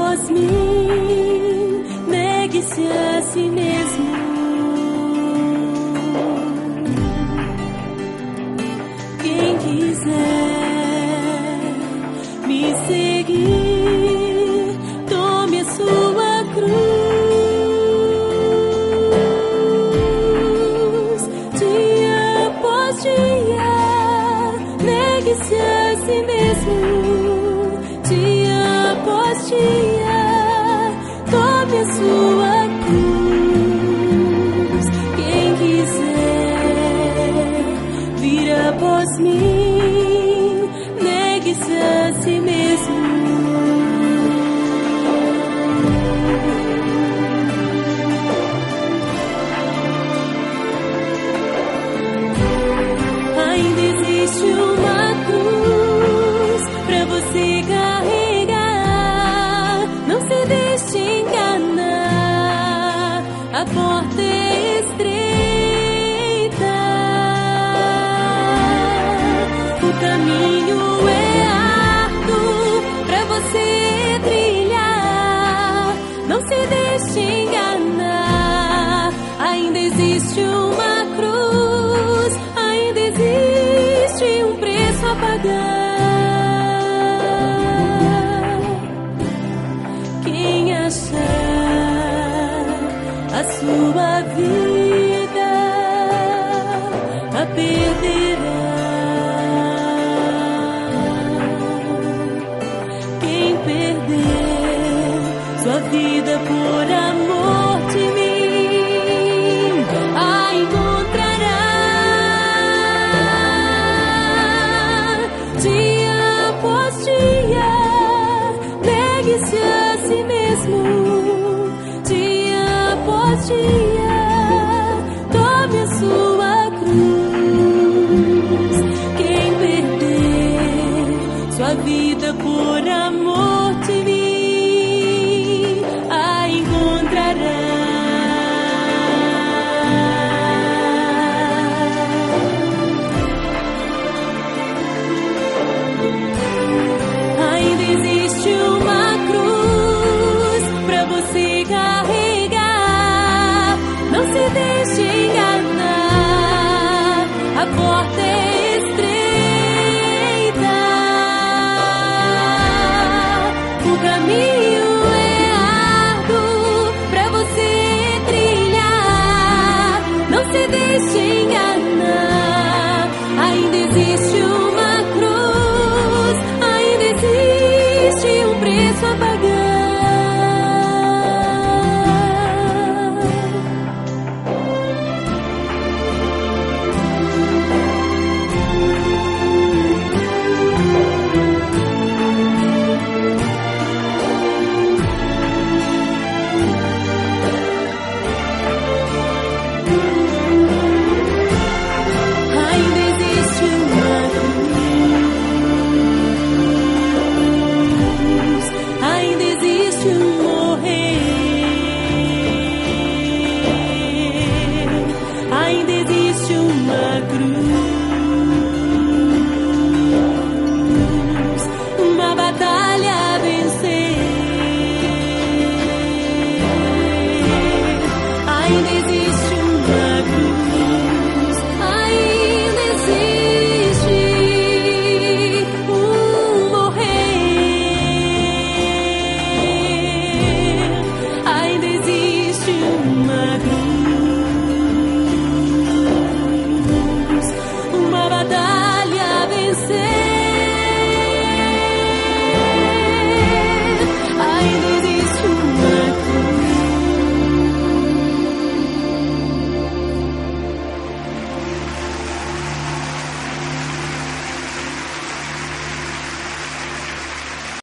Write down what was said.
após mim, negue-se a si mesmo. Quem quiser me seguir, tome a sua cruz. Dia após dia, negue-se a si mesmo. Dia após dia, tome a sua cruz. Quem quiser vir após mim, negue-se a si mesmo. Ainda existe uma cruz pra você carregar. Não se deixe enganar, a porta é estreita, o caminho é árduo pra você trilhar. Não se deixe enganar, ainda existe uma cruz, ainda existe um preço a pagar. Quem achar a sua vida